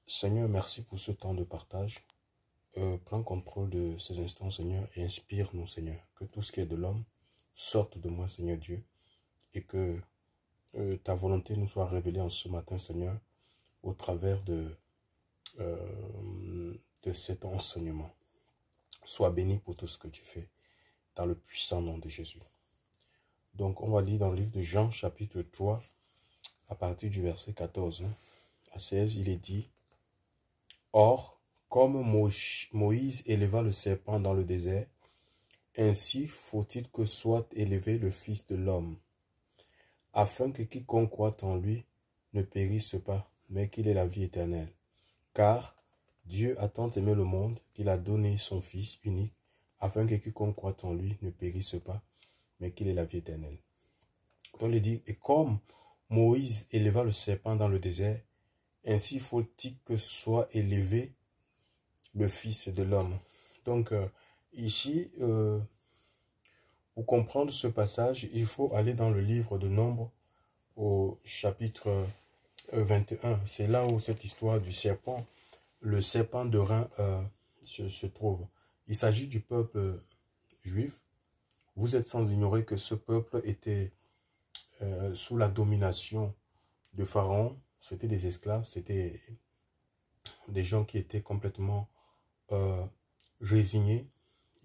Seigneur, merci pour ce temps de partage. Prends contrôle de ces instants, Seigneur, et inspire-nous, Seigneur. Que tout ce qui est de l'homme sorte de moi, Seigneur Dieu, et que ta volonté nous soit révélée en ce matin, Seigneur, au travers de cet enseignement. Sois béni pour tout ce que tu fais, dans le puissant nom de Jésus. Donc, on va lire dans le livre de Jean, chapitre 3, à partir du verset 14 à 16, il est dit: Or, comme Moïse éleva le serpent dans le désert, ainsi faut-il que soit élevé le Fils de l'homme, afin que quiconque croit en lui ne périsse pas, mais qu'il ait la vie éternelle. Car Dieu a tant aimé le monde qu'il a donné son Fils unique, afin que quiconque croit en lui ne périsse pas, mais qu'il ait la vie éternelle. Donc il dit, et comme Moïse éleva le serpent dans le désert, ainsi faut-il que soit élevé le Fils de l'homme. Donc ici, pour comprendre ce passage, il faut aller dans le livre de Nombres au chapitre 21. C'est là où cette histoire du serpent, le serpent de rein se trouve. Il s'agit du peuple juif. Vous êtes sans ignorer que ce peuple était sous la domination de Pharaon. C'était des esclaves, c'était des gens qui étaient complètement résignés,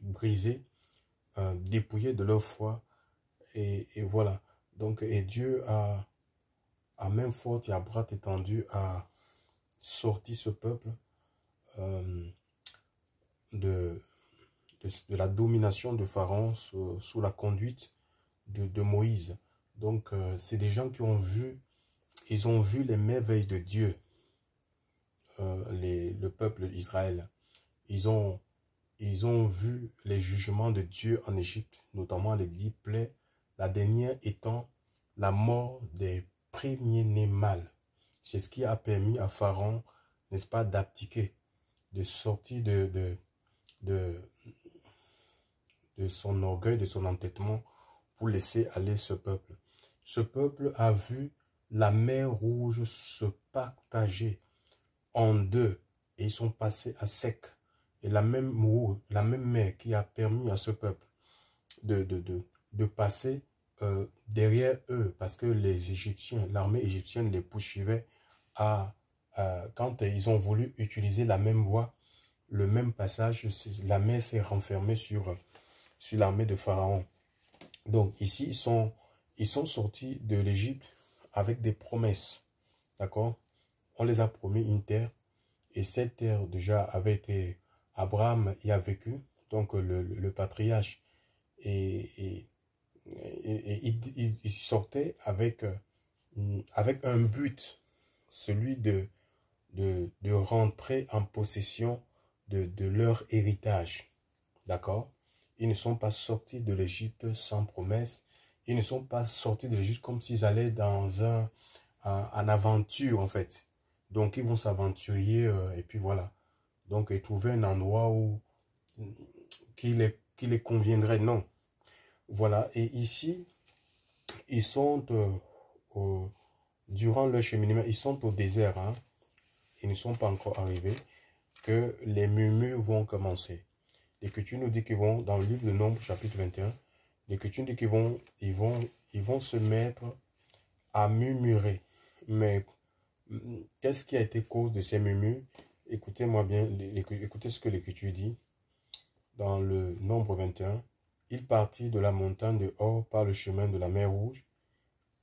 brisés, dépouillés de leur foi. Et voilà. Donc, et Dieu à main forte et à bras étendu a sorti ce peuple de la domination de Pharaon sous la conduite de Moïse. Donc, c'est des gens qui ont vu, ils ont vu les merveilles de Dieu, le peuple d'Israël. Ils ont vu les jugements de Dieu en Égypte, notamment les 10 plaies, la dernière étant la mort des premiers-nés mâles. C'est ce qui a permis à Pharaon, n'est-ce pas, d'abdiquer, de sortir de son orgueil, de son entêtement, pour laisser aller ce peuple. Ce peuple a vu la mer Rouge se partager en deux et ils sont passés à sec. Et la même mer qui a permis à ce peuple de passer derrière eux, parce que les Égyptiens, l'armée égyptienne les poursuivait quand ils ont voulu utiliser la même voie, le même passage, la mer s'est renfermée sur l'armée de Pharaon. Donc ici, ils sont sortis de l'Égypte avec des promesses. D'accord? On les a promis une terre. Et cette terre déjà avait été, Abraham y a vécu. Donc le patriarche. Et il sortait avec un but. Celui de rentrer en possession de leur héritage. D'accord? Ils ne sont pas sortis de l'Égypte sans promesse. Ils ne sont pas sortis de l'Égypte comme s'ils allaient dans en aventure, en fait. Donc, ils vont s'aventurer et puis voilà. Donc, ils trouver un endroit qui les conviendrait. Non. Voilà. Et ici, ils sont, durant leur cheminement, ils sont au désert. Hein. Ils ne sont pas encore arrivés. Que les murmures vont commencer. L'Écriture nous dit qu'ils vont, dans le livre de Nombres, chapitre 21, l'Écriture dit qu'ils vont se mettre à murmurer. Mais qu'est-ce qui a été cause de ces murmures? Écoutez-moi bien, écoutez ce que l'Écriture dit. Dans le Nombre 21, il partit de la montagne de Hor par le chemin de la mer Rouge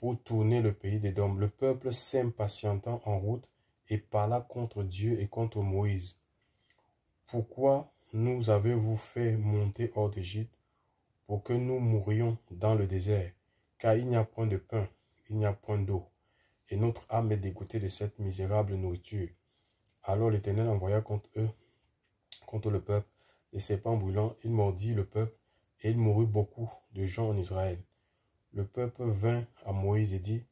pour tourner le pays d'Édom. Le peuple s'impatientant en route et parla contre Dieu et contre Moïse. Pourquoi nous avez-vous fait monter hors d'Égypte pour que nous mourions dans le désert? Car il n'y a point de pain, il n'y a point d'eau, et notre âme est dégoûtée de cette misérable nourriture. Alors l'Éternel envoya contre eux, contre le peuple, les serpents brûlants. Il mordit le peuple, et il mourut beaucoup de gens en Israël. Le peuple vint à Moïse et dit: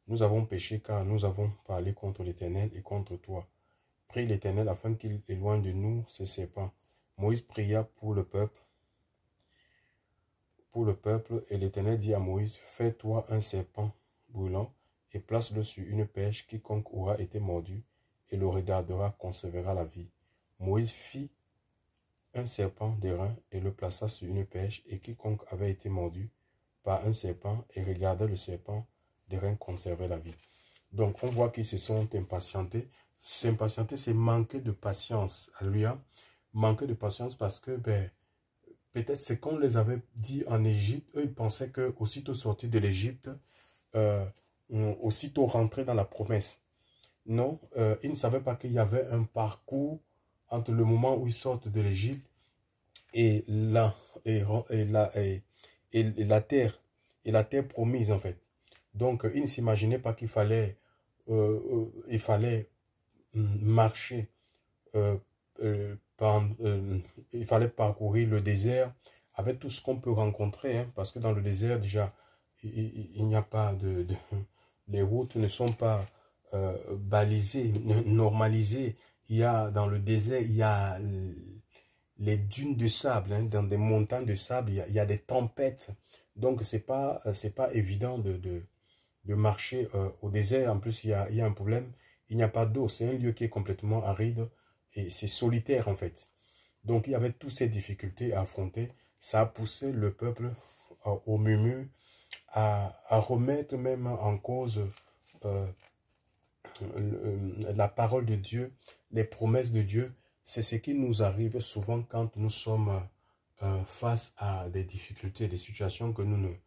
Nous avons péché, car nous avons parlé contre l'Éternel et contre toi. Prie l'Éternel afin qu'il éloigne de nous ces serpents. Moïse pria pour le peuple, et l'Éternel dit à Moïse: Fais-toi un serpent brûlant et place-le sur une perche. Quiconque aura été mordu et le regardera, conservera la vie. Moïse fit un serpent d'airain et le plaça sur une perche, et quiconque avait été mordu par un serpent et regardait le serpent d'airain conservait la vie. Donc, on voit qu'ils se sont impatientés. S'impatienter, c'est manquer de patience. Alléluia. Manquer de patience parce que, peut-être c'est qu'on les avait dit en Égypte. Eux, ils pensaient que aussitôt sortis de l'Égypte, aussitôt rentrés dans la promesse. Non, ils ne savaient pas qu'il y avait un parcours entre le moment où ils sortent de l'Égypte et la terre promise, en fait. Donc, ils ne s'imaginaient pas qu'il fallait, marcher, il fallait parcourir le désert avec tout ce qu'on peut rencontrer, hein, parce que dans le désert, déjà, il n'y a pas les routes ne sont pas balisées, normalisées. Il y a, dans le désert, il y a les dunes de sable, hein, dans des montagnes de sable, il y a des tempêtes. Donc, c'est pas évident de marcher au désert. En plus, il y a un problème. Il n'y a pas d'eau. C'est un lieu qui est complètement aride et c'est solitaire, en fait. Donc, il y avait toutes ces difficultés à affronter. Ça a poussé le peuple au murmure, à remettre même en cause la parole de Dieu, les promesses de Dieu. C'est ce qui nous arrive souvent quand nous sommes face à des difficultés, des situations que nous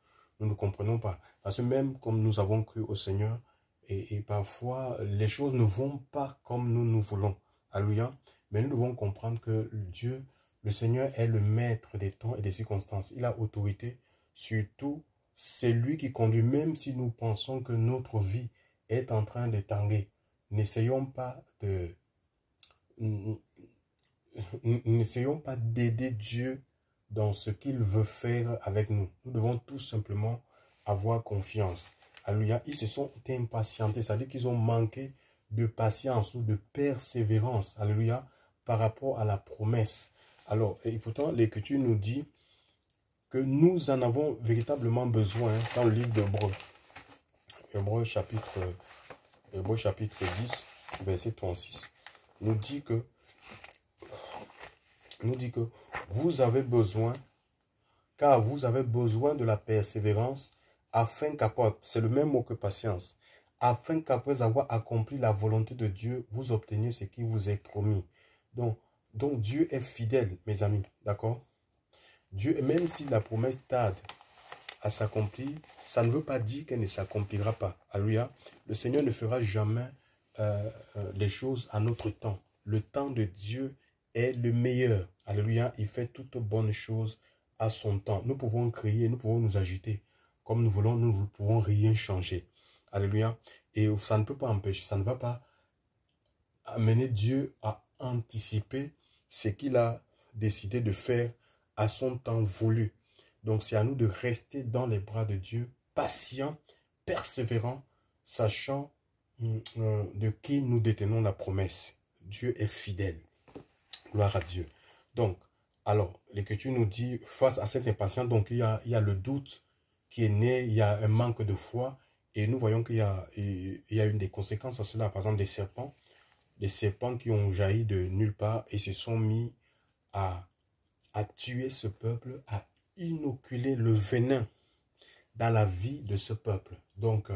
ne comprenons pas. Parce que même comme nous avons cru au Seigneur, et parfois les choses ne vont pas comme nous voulons. Alléluia. Mais nous devons comprendre que Dieu, le Seigneur est le maître des temps et des circonstances. Il a autorité sur tout. C'est lui qui conduit, même si nous pensons que notre vie est en train de tanguer. N'essayons pas d'aider Dieu dans ce qu'il veut faire avec nous. Nous devons tout simplement avoir confiance. Alléluia. Ils se sont impatientés, c'est-à-dire qu'ils ont manqué de patience ou de persévérance. Alléluia. Par rapport à la promesse. Alors, et pourtant, l'Écriture nous dit que nous en avons véritablement besoin, hein, dans le livre d'Hébreux. Hébreux chapitre 10, verset 36, nous dit que vous avez besoin, car vous avez besoin de la persévérance, afin qu'après, c'est le même mot que patience, afin qu'après avoir accompli la volonté de Dieu, vous obteniez ce qui vous est promis. Donc Dieu est fidèle, mes amis, d'accord? Dieu, même si la promesse tarde à s'accomplir, ça ne veut pas dire qu'elle ne s'accomplira pas. Alléluia. Le Seigneur ne fera jamais les choses à notre temps. Le temps de Dieu est le meilleur. Alléluia. Il fait toutes bonnes choses à son temps. Nous pouvons crier, nous pouvons nous agiter comme nous voulons, nous ne pouvons rien changer. Alléluia. Et ça ne peut pas empêcher, ça ne va pas amener Dieu à anticiper ce qu'il a décidé de faire à son temps voulu. Donc, c'est à nous de rester dans les bras de Dieu, patients, persévérants, sachant de qui nous détenons la promesse. Dieu est fidèle. Gloire à Dieu. Donc, alors, l'Écriture nous dit, face à cette impatience, donc il y a le doute qui est né, il y a un manque de foi, et nous voyons qu'il y a une des conséquences à cela, par exemple des serpents qui ont jailli de nulle part et se sont mis à tuer ce peuple, à inoculer le venin dans la vie de ce peuple. Donc,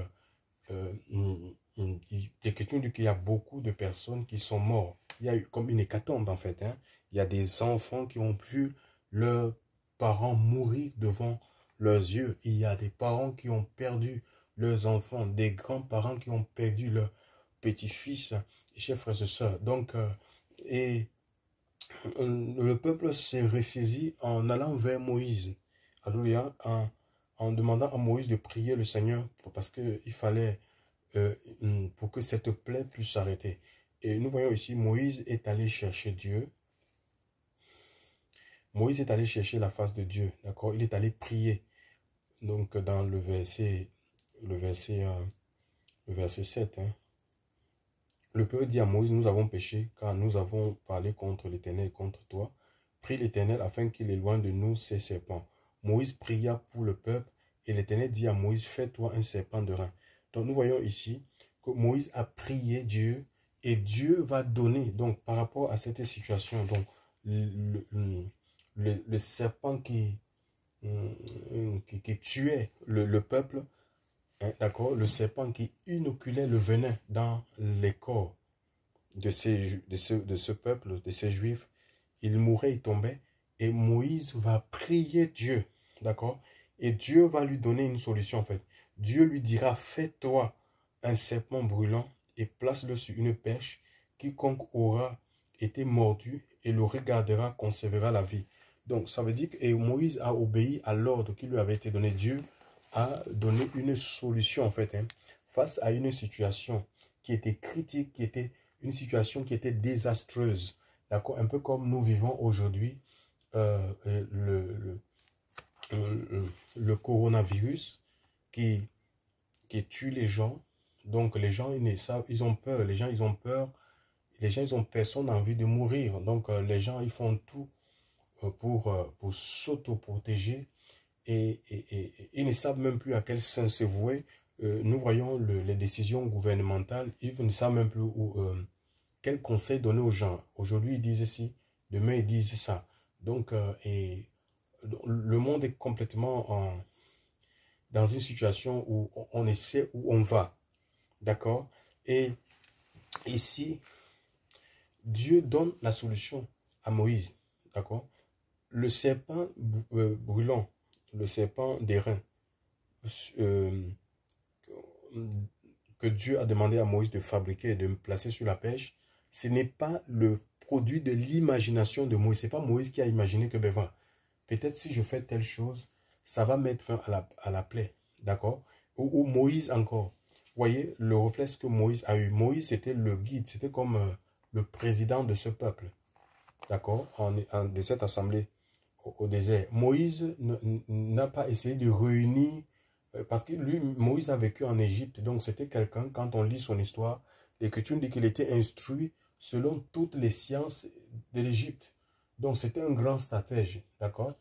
l'Écriture dit qu'il y a beaucoup de personnes qui sont mortes. Il y a eu comme une hécatombe en fait. Hein. Il y a des enfants qui ont vu leurs parents mourir devant leurs yeux. Il y a des parents qui ont perdu leurs enfants, des grands-parents qui ont perdu leurs petits-fils, chers frères et sœurs. Donc, le peuple s'est ressaisi en allant vers Moïse. Alléluia, en demandant à Moïse de prier le Seigneur parce qu'il fallait pour que cette plaie puisse s'arrêter. Et nous voyons ici, Moïse est allé chercher Dieu. Moïse est allé chercher la face de Dieu, d'accord? Il est allé prier. Donc, dans le verset 7, hein, le peuple dit à Moïse, nous avons péché, car nous avons parlé contre l'Éternel et contre toi. Prie l'Éternel afin qu'il éloigne de nous ces serpents. Moïse pria pour le peuple, et l'Éternel dit à Moïse, fais-toi un serpent de rein. Donc nous voyons ici que Moïse a prié Dieu, Et Dieu va donner, donc par rapport à cette situation, donc le serpent qui tuait le peuple, hein, d'accord, le serpent qui inoculait le venin dans les corps de ce peuple, de ces juifs, il mourait, il tombait, et Moïse va prier Dieu, d'accord, et Dieu va lui donner une solution en fait. Dieu lui dira, fais-toi un serpent brûlant et place-le sur une perche, quiconque aura été mordu et le regardera conservera la vie. Donc ça veut dire que Moïse a obéi à l'ordre qui lui avait été donné. Dieu a donné une solution en fait, hein, face à une situation qui était critique, qui était une situation qui était désastreuse. D'accord, un peu comme nous vivons aujourd'hui, le, le coronavirus qui tue les gens. Donc les gens, ils ont peur. Les gens, ils ont peur. Les gens, ils ont personne envie de mourir. Donc les gens, ils font tout pour s'auto-protéger. Et ils ne savent même plus à quel sens se vouer. Nous voyons les décisions gouvernementales. Ils ne savent même plus quel conseil donner aux gens. Aujourd'hui, ils disent ci. Demain, ils disent ça. Donc, le monde est complètement dans une situation où on essaie où on va. D'accord? Et ici, Dieu donne la solution à Moïse. D'accord? Le serpent brûlant, le serpent d'airain, que Dieu a demandé à Moïse de fabriquer et de placer sur la perche, ce n'est pas le produit de l'imagination de Moïse. Ce n'est pas Moïse qui a imaginé que, ben voilà, peut-être si je fais telle chose, ça va mettre fin à la plaie. D'accord? Ou Moïse encore. Vous voyez le réflexe que Moïse a eu. Moïse, c'était le guide, c'était comme le président de ce peuple. D'accord? De cette assemblée au désert. Moïse n'a pas essayé de réunir, parce que lui, Moïse a vécu en Égypte, donc c'était quelqu'un, quand on lit son histoire, l'Écriture dit qu'il était instruit selon toutes les sciences de l'Égypte. Donc c'était un grand stratège, d'accord?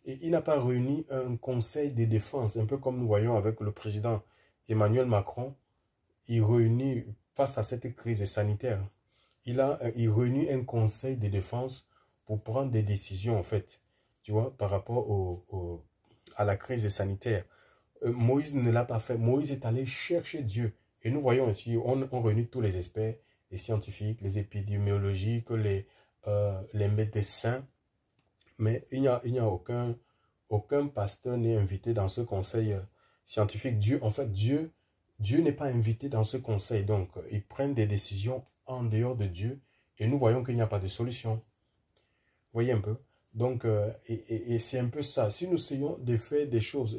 Et il n'a pas réuni un conseil de défense, un peu comme nous voyons avec le président Emmanuel Macron. Il réunit, face à cette crise sanitaire, il réunit un conseil de défense pour prendre des décisions, en fait, tu vois, par rapport à la crise sanitaire. Moïse ne l'a pas fait. Moïse est allé chercher Dieu. Et nous voyons ici, on réunit tous les experts, les scientifiques, les épidémiologiques, les médecins, mais il n'y a aucun pasteur n'est invité dans ce conseil scientifique. Dieu n'est pas invité dans ce conseil. Donc, ils prennent des décisions en dehors de Dieu et nous voyons qu'il n'y a pas de solution. Vous voyez un peu? Donc, et c'est un peu ça. Si nous essayons de faire des choses,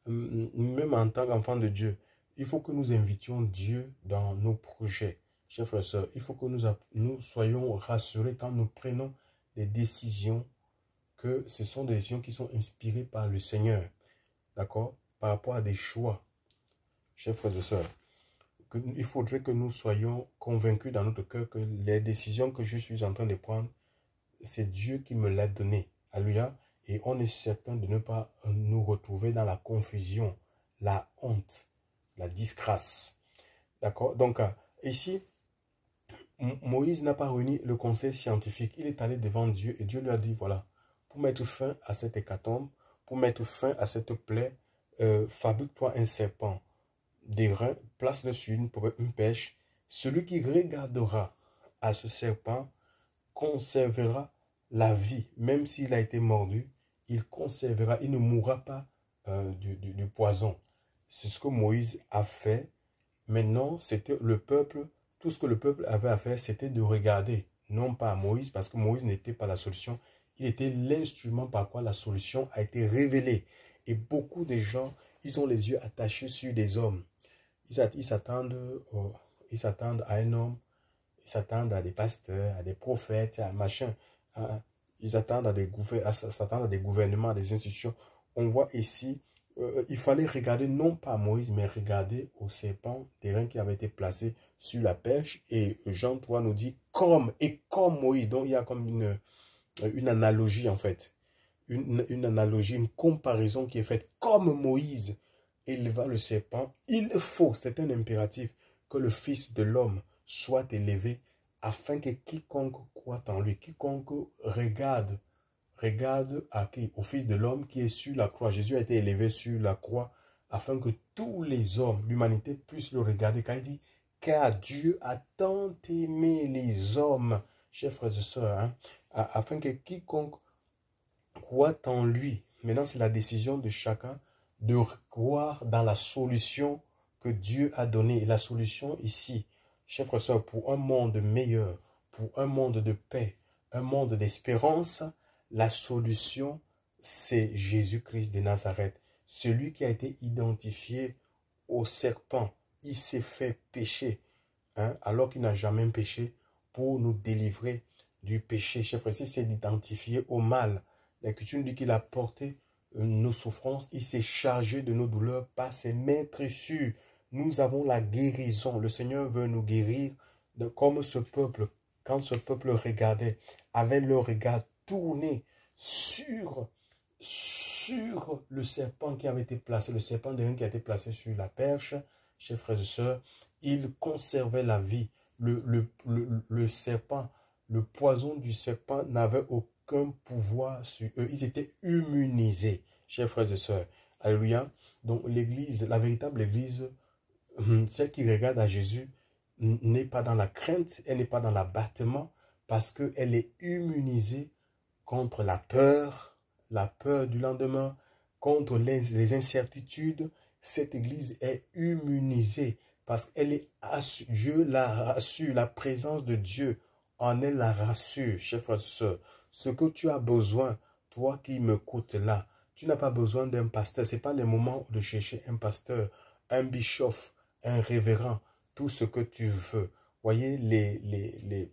même en tant qu'enfant de Dieu, il faut que nous invitions Dieu dans nos projets. Chers frères et sœurs, il faut que nous soyons rassurés quand nous prenons des décisions, que ce sont des décisions qui sont inspirées par le Seigneur, d'accord, par rapport à des choix. Chers frères et sœurs, il faudrait que nous soyons convaincus dans notre cœur que les décisions que je suis en train de prendre, c'est Dieu qui me l'a donné. Alléluia. Et on est certain de ne pas nous retrouver dans la confusion, la honte, la disgrâce. D'accord? Donc, ici, Moïse n'a pas réuni le conseil scientifique. Il est allé devant Dieu et Dieu lui a dit, voilà, pour mettre fin à cette hécatombe, pour mettre fin à cette plaie, fabrique-toi un serpent d'airain, place-le sur une pêche. Celui qui regardera à ce serpent conservera la vie. Même s'il a été mordu, il conservera, il ne mourra pas du poison. C'est ce que Moïse a fait. Maintenant, c'était le peuple. Tout ce que le peuple avait à faire, c'était de regarder, non pas à Moïse, parce que Moïse n'était pas la solution. Il était l'instrument par quoi la solution a été révélée. Et beaucoup de gens, ils ont les yeux attachés sur des hommes. Ils s'attendent à un homme, ils s'attendent à des pasteurs, à des prophètes, à machin. Ils s'attendent à des gouvernements, à des institutions. On voit ici, il fallait regarder non pas à Moïse, mais regarder au serpent d'airain qui avait été placé sur la perche. Et Jean 3 nous dit comme Moïse. Donc il y a comme une analogie en fait. Une analogie, une comparaison qui est faite comme Moïse éleva le serpent. Il faut, c'est un impératif, que le Fils de l'homme soit élevé, afin que quiconque croit en lui, quiconque regarde à qui? Au Fils de l'homme qui est sur la croix. Jésus a été élevé sur la croix afin que tous les hommes, l'humanité, puissent le regarder. Car il dit, car Dieu a tant aimé les hommes, chers frères et sœurs, hein, afin que quiconque croit en lui. Maintenant, c'est la décision de chacun de croire dans la solution que Dieu a donnée. Et la solution ici, chers frères et sœurs, pour un monde meilleur, pour un monde de paix, un monde d'espérance, la solution, c'est Jésus-Christ de Nazareth. Celui qui a été identifié au serpent. Il s'est fait pécher, hein, alors qu'il n'a jamais péché, pour nous délivrer du péché. Chers frères, il s'est identifié au mal. L'Écriture dit qu'il a porté nos souffrances, il s'est chargé de nos douleurs par ses mains précieuses. Nous avons la guérison. Le Seigneur veut nous guérir comme ce peuple. Quand ce peuple regardait, avait le regard tourné sur le serpent qui avait été placé, le serpent de qui a été placé sur la perche, chers frères et sœurs, il conservait la vie. Le serpent, le poison du serpent n'avait aucun pouvoir sur eux. Ils étaient immunisés, chers frères et sœurs. Alléluia. Donc l'église, la véritable église, celle qui regarde à Jésus, n'est pas dans la crainte, elle n'est pas dans l'abattement, parce qu'elle est immunisée contre la peur du lendemain, contre les incertitudes. Cette église est immunisée parce qu'elle est Dieu la rassure, la présence de Dieu en elle la rassure, chers frères et sœurs. Ce que tu as besoin, toi qui m'écoutes là, tu n'as pas besoin d'un pasteur. Ce n'est pas le moment de chercher un pasteur, un bishop, un révérend, tout ce que tu veux. Voyez, les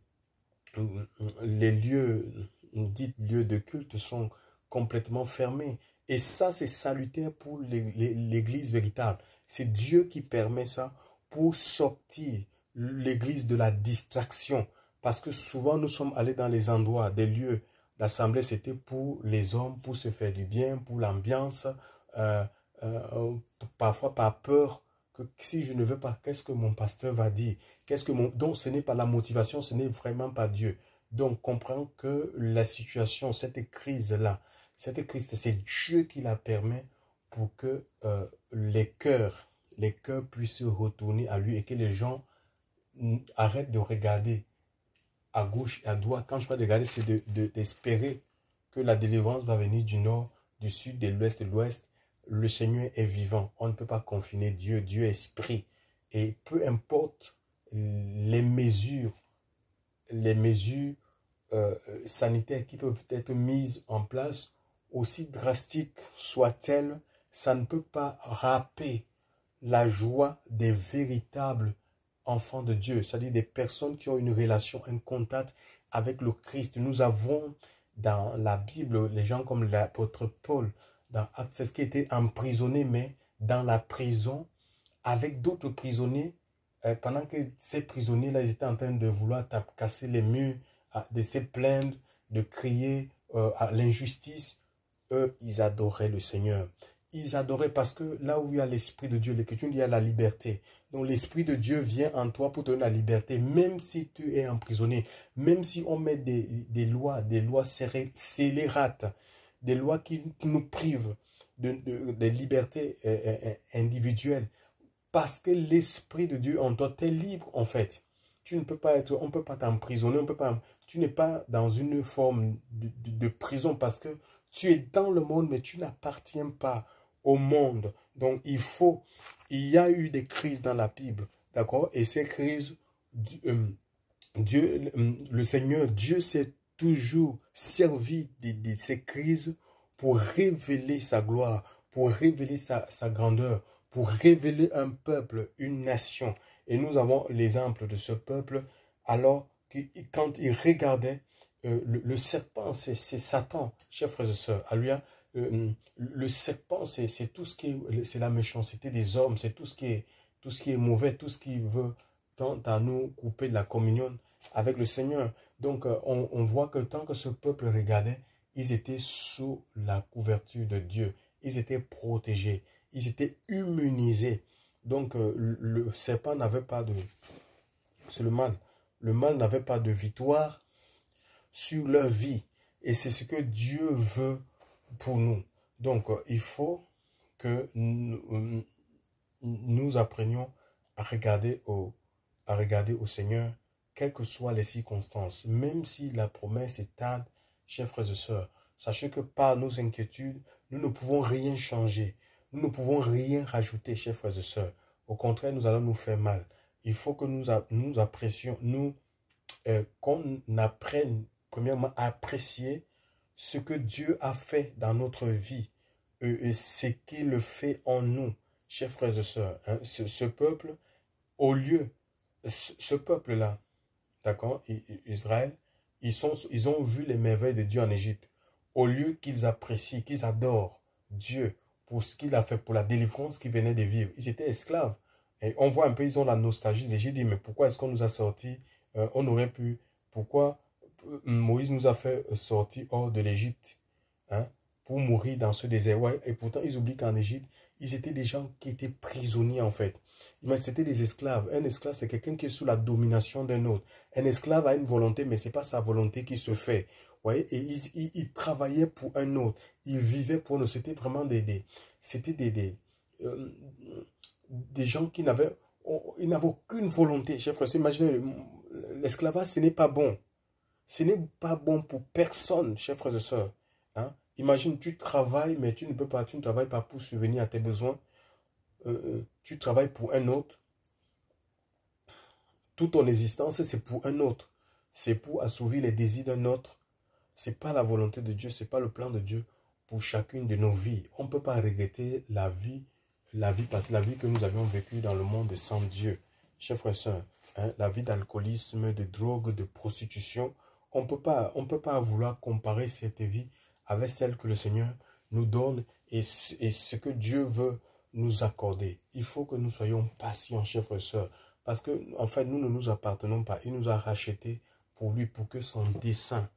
lieux, dits lieux de culte sont complètement fermés. Et ça, c'est salutaire pour l'église véritable. C'est Dieu qui permet ça pour sortir l'église de la distraction. Parce que souvent, nous sommes allés dans les endroits, des lieux d'assemblée, c'était pour les hommes, pour se faire du bien, pour l'ambiance, parfois par peur que si je ne veux pas, qu'est-ce que mon pasteur va dire? Donc, ce n'est pas la motivation, ce n'est vraiment pas Dieu. Donc, comprends que la situation, cette crise-là, c'est Dieu qui la permet pour que les cœurs puissent se retourner à lui et que les gens arrêtent de regarder à gauche et à droite. Quand je parle de regarder, c'est d'espérer que la délivrance va venir du nord, du sud, de l'ouest, de l'ouest. Le Seigneur est vivant. On ne peut pas confiner Dieu. Dieu est esprit. Et peu importe les mesures sanitaires qui peuvent être mises en place, aussi drastiques soient-elles, ça ne peut pas râper la joie des véritables enfants de Dieu, c'est-à-dire des personnes qui ont une relation, un contact avec le Christ. Nous avons dans la Bible les gens comme l'apôtre Paul, dans Actes 16, qui était emprisonné, mais dans la prison, avec d'autres prisonniers, pendant que ces prisonniers-là, ils étaient en train de vouloir casser les murs, de se plaindre, de crier à l'injustice. Eux, ils adoraient le Seigneur. Ils adoraient parce que là où il y a l'Esprit de Dieu, l'Écriture dit il y a la liberté. Donc l'Esprit de Dieu vient en toi pour te donner la liberté, même si tu es emprisonné, même si on met des lois scélérates, des lois qui nous privent de liberté individuelle. Parce que l'Esprit de Dieu en toi, tu es libre en fait. Tu ne peux pas être, on ne peut pas t'emprisonner, tu n'es pas dans une forme de prison parce que tu es dans le monde, mais tu n'appartiens pas au monde. Donc il y a eu des crises dans la Bible, d'accord? Et ces crises, le Seigneur, Dieu s'est toujours servi de ces crises pour révéler sa gloire, pour révéler sa grandeur, pour révéler un peuple, une nation. Et nous avons l'exemple de ce peuple, alors quand il regardait le serpent, c'est Satan, chers frères et sœurs. Le serpent, c'est tout ce qui est, c'est la méchanceté des hommes, c'est tout ce qui est mauvais, tout ce qui veut tend à nous couper de la communion avec le Seigneur. Donc, on voit que tant que ce peuple regardait, ils étaient sous la couverture de Dieu. Ils étaient protégés. Ils étaient immunisés. Donc, le serpent n'avait pas de... C'est le mal. Le mal n'avait pas de victoire sur leur vie. Et c'est ce que Dieu veut pour nous. Donc, il faut que nous apprenions à regarder au Seigneur, quelles que soient les circonstances. Même si la promesse est tarde, chers frères et sœurs, sachez que par nos inquiétudes, nous ne pouvons rien changer. Nous ne pouvons rien rajouter, chers frères et sœurs. Au contraire, nous allons nous faire mal. Il faut que nous apprécions, qu'on apprenne premièrement à apprécier ce que Dieu a fait dans notre vie et ce qu'il fait en nous, chers frères et sœurs. Hein, ce peuple, au lieu, ce peuple-là, d'accord, Israël, ils ont vu les merveilles de Dieu en Égypte. Au lieu qu'ils apprécient, qu'ils adorent Dieu pour ce qu'il a fait, pour la délivrance qu'ils venaient de vivre, ils étaient esclaves. Et on voit un peu, ils ont la nostalgie. J'ai dit, mais pourquoi est-ce qu'on nous a sortis? On aurait pu, pourquoi Moïse nous a fait sortir hors de l'Égypte, hein, pour mourir dans ce désert. Ouais, et pourtant, ils oublient qu'en Égypte, ils étaient des gens qui étaient prisonniers en fait. Mais c'était des esclaves. Un esclave, c'est quelqu'un qui est sous la domination d'un autre. Un esclave a une volonté, mais ce n'est pas sa volonté qui se fait. Ouais, et ils travaillaient pour un autre. Ils vivaient pour nous. C'était vraiment des gens qui n'avaient aucune volonté. Chers frères, imaginez, l'esclavage, ce n'est pas bon. Ce n'est pas bon pour personne, chers frères et sœurs. Hein? Imagine, tu travailles, mais tu ne travailles pas pour subvenir à tes besoins. Tu travailles pour un autre. Toute ton existence, c'est pour un autre. C'est pour assouvir les désirs d'un autre. Ce n'est pas la volonté de Dieu, ce n'est pas le plan de Dieu pour chacune de nos vies. On ne peut pas regretter la vie passée, la vie que nous avions vécue dans le monde sans Dieu. Chers frères et sœurs, hein, la vie d'alcoolisme, de drogue, de prostitution, on peut pas vouloir comparer cette vie avec celle que le Seigneur nous donne et ce que Dieu veut nous accorder. Il faut que nous soyons patients, chers frères et sœurs, parce que en fait, nous ne nous appartenons pas. Il nous a rachetés pour lui, pour que son dessein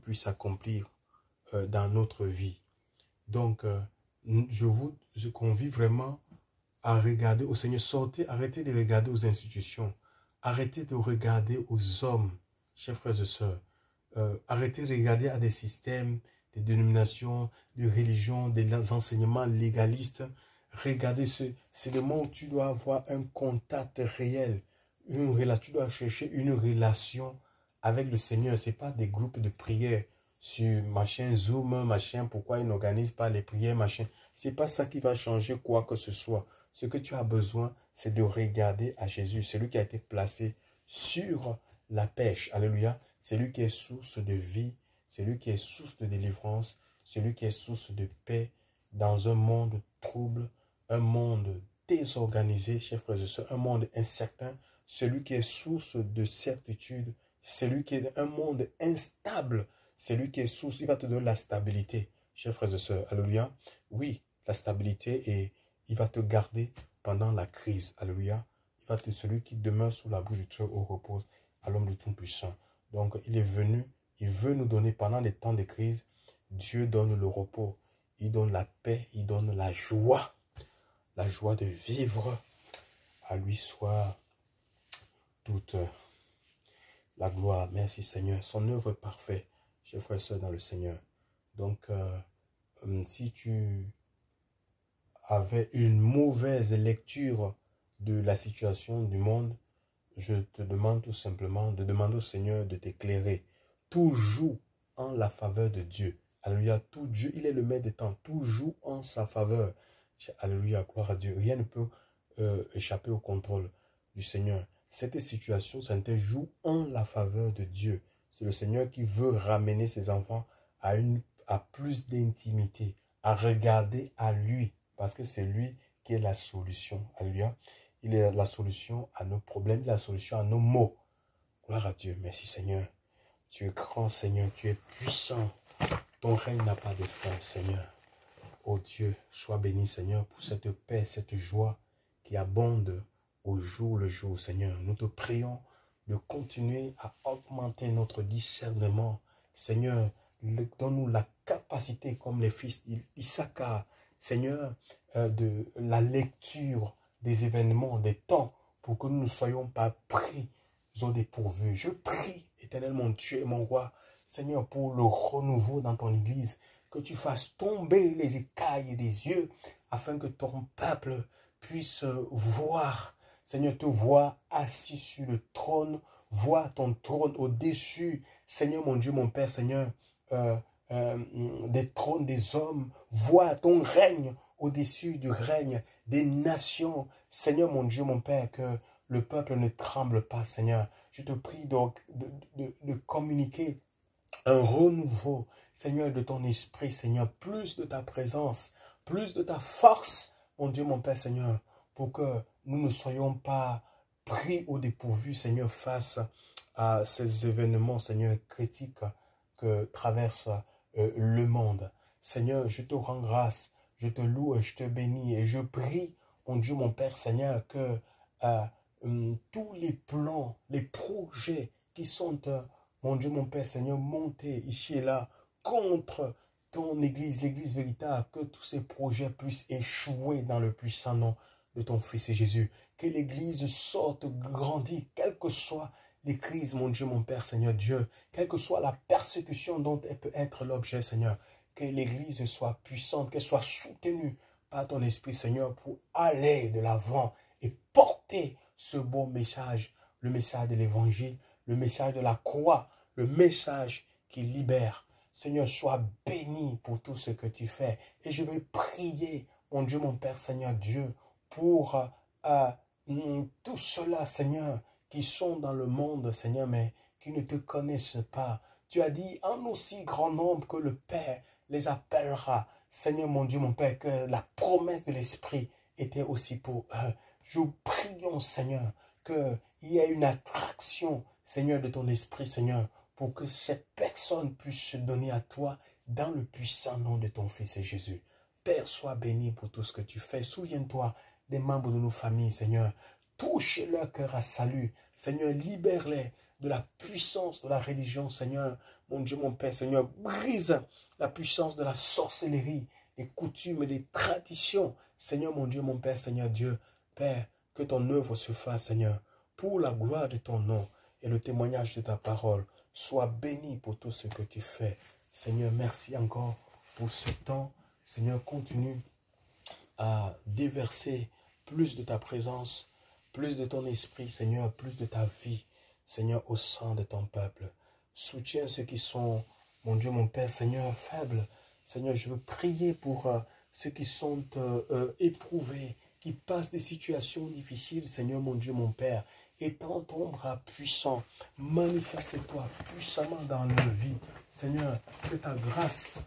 puisse s'accomplir dans notre vie. Donc, je convie vraiment à regarder au Seigneur. Arrêtez de regarder aux institutions. Arrêtez de regarder aux hommes, chers frères et sœurs. Arrêtez de regarder à des systèmes, des dénominations, des religions, des enseignements légalistes. Regardez, c'est le moment où tu dois avoir un contact réel. Tu dois chercher une relation avec le Seigneur. Ce n'est pas des groupes de prière sur machin, Zoom, machin, pourquoi ils n'organisent pas les prières, machin. Ce n'est pas ça qui va changer quoi que ce soit. Ce que tu as besoin, c'est de regarder à Jésus, celui qui a été placé sur la pêche. Alléluia. C'est lui qui est source de vie, c'est lui qui est source de délivrance, c'est lui qui est source de paix dans un monde trouble, un monde désorganisé, chers frères et sœurs, un monde incertain, celui qui est source de certitude, celui qui est un monde instable, celui qui est source, il va te donner la stabilité, chers frères et sœurs. Alléluia. Oui, la stabilité, et il va te garder pendant la crise. Alléluia. Il va être celui qui demeure sous l'abri du Très-Haut repose à l'homme du Tout-Puissant. Donc, il est venu, il veut nous donner pendant les temps de crise. Dieu donne le repos, il donne la paix, il donne la joie de vivre. À lui soit toute la gloire. Merci Seigneur. Son œuvre est parfaite, chers frères et sœurs dans le Seigneur. Donc, si tu avais une mauvaise lecture de la situation du monde, je te demande tout simplement de demander au Seigneur de t'éclairer. Toujours en la faveur de Dieu. Alléluia. Tout Dieu, il est le maître des temps. Toujours en sa faveur. Alléluia. Gloire à Dieu. Rien ne peut échapper au contrôle du Seigneur. Cette situation, c'est un jour en la faveur de Dieu. C'est le Seigneur qui veut ramener ses enfants à plus d'intimité, à regarder à lui, parce que c'est lui qui est la solution. Alléluia. Il est la solution à nos problèmes, la solution à nos maux. Gloire à Dieu. Merci Seigneur. Tu es grand Seigneur, tu es puissant. Ton règne n'a pas de fin Seigneur. Oh Dieu, sois béni Seigneur pour cette paix, cette joie qui abonde au jour le jour Seigneur. Nous te prions de continuer à augmenter notre discernement. Seigneur, donne-nous la capacité comme les fils d'Issachar, Seigneur, de la lecture des événements, des temps pour que nous ne soyons pas pris au dépourvu. Je prie, Éternel mon Dieu et mon roi, Seigneur, pour le renouveau dans ton Église, que tu fasses tomber les écailles des yeux, afin que ton peuple puisse voir, Seigneur, te voir assis sur le trône, voir ton trône au-dessus, Seigneur mon Dieu, mon Père, Seigneur, des trônes des hommes, voir ton règne au-dessus du règne des nations. Seigneur mon Dieu, mon Père, que le peuple ne tremble pas, Seigneur. Je te prie donc de communiquer un renouveau, Seigneur, de ton esprit, Seigneur, plus de ta présence, plus de ta force, mon Dieu, mon Père, Seigneur, pour que nous ne soyons pas pris au dépourvu, Seigneur, face à ces événements, Seigneur, critiques que traverse le monde. Seigneur, je te rends grâce, je te loue et je te bénis et je prie, mon Dieu, mon Père, Seigneur, que tous les plans, les projets qui sont, mon Dieu, mon Père, Seigneur, montés ici et là contre ton Église, l'Église véritable, que tous ces projets puissent échouer dans le puissant nom de ton Fils Jésus. Que l'Église sorte grandie, quelles que soient les crises, mon Dieu, mon Père, Seigneur Dieu, quelle que soit la persécution dont elle peut être l'objet, Seigneur, que l'Église soit puissante, qu'elle soit soutenue par ton Esprit, Seigneur, pour aller de l'avant et porter ce beau message, le message de l'Évangile, le message de la croix, le message qui libère. Seigneur, sois béni pour tout ce que tu fais. Et je vais prier, mon Dieu, mon Père, Seigneur Dieu, pour tout cela, Seigneur, qui sont dans le monde, Seigneur, mais qui ne te connaissent pas. Tu as dit, en aussi grand nombre que le Père les appellera. Seigneur, mon Dieu, mon Père, que la promesse de l'Esprit était aussi pour eux. Je prions, Seigneur, qu'il y ait une attraction, Seigneur, de ton Esprit, Seigneur, pour que cette personne puisse se donner à toi dans le puissant nom de ton Fils Jésus. Père, sois béni pour tout ce que tu fais. Souviens-toi des membres de nos familles, Seigneur. Touche leur cœur à salut. Seigneur, libère-les de la puissance de la religion, Seigneur. Mon Dieu, mon Père, Seigneur, brise la puissance de la sorcellerie, des coutumes et des traditions. Seigneur, mon Dieu, mon Père, Seigneur Dieu. Père, que ton œuvre se fasse, Seigneur, pour la gloire de ton nom et le témoignage de ta parole. Sois béni pour tout ce que tu fais. Seigneur, merci encore pour ce temps. Seigneur, continue à déverser plus de ta présence, plus de ton esprit, Seigneur, plus de ta vie, Seigneur, au sein de ton peuple. Soutiens ceux qui sont, mon Dieu, mon Père, Seigneur, faibles. Seigneur, je veux prier pour ceux qui sont éprouvés, qui passent des situations difficiles, Seigneur, mon Dieu, mon Père. Étends ton bras puissant, manifeste-toi puissamment dans leur vie. Seigneur, que ta grâce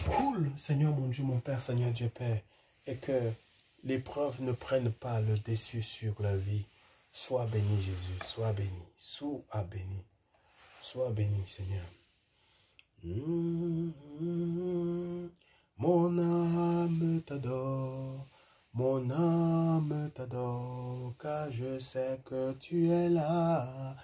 coule, Seigneur, mon Dieu, mon Père, Seigneur, Dieu Père, et que l'épreuve ne prenne pas le dessus sur la vie. Sois béni, Jésus, sois béni, sois béni, Seigneur. Mon âme t'adore. Mon âme t'adore, car je sais que tu es là.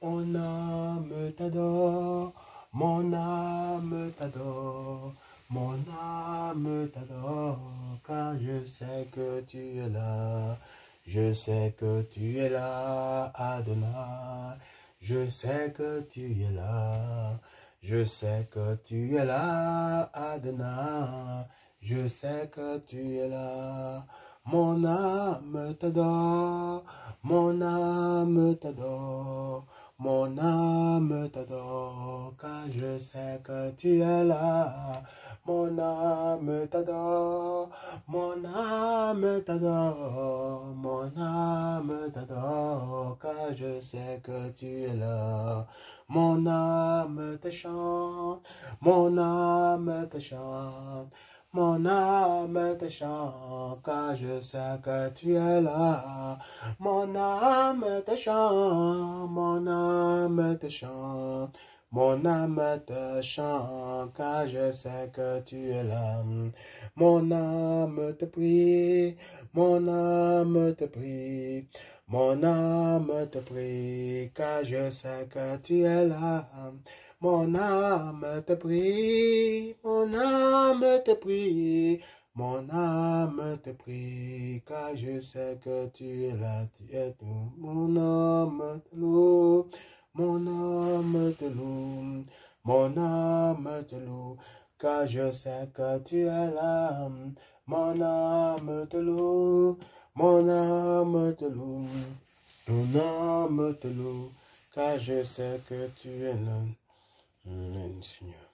Mon âme t'adore, mon âme t'adore, mon âme t'adore, car je sais que tu es là. Je sais que tu es là, Adonai. Je sais que tu es là. Je sais que tu es là, Adonai. Je sais que tu es là. Mon âme t'adore, mon âme t'adore, mon âme t'adore, car je sais que tu es là. Mon âme t'adore, mon âme t'adore, mon âme t'adore, car je sais que tu es là. Mon âme te chante, mon âme te chante. Mon âme te chante, car je sais que tu es là. Mon âme te chante, mon âme te chante. Mon âme te chante, car je sais que tu es là. Mon âme te prie, mon âme te prie. Mon âme te prie, car je sais que tu es là. Mon âme te prie, mon âme te prie, Mon âme te prie, car je sais que tu es là, tu es tout. Mon âme te loue, mon âme te loue, mon âme te loue, car je sais que tu es là. Mon âme te loue, mon âme te loue, mon âme te loue, car je sais que tu es là. Amen, Seigneur.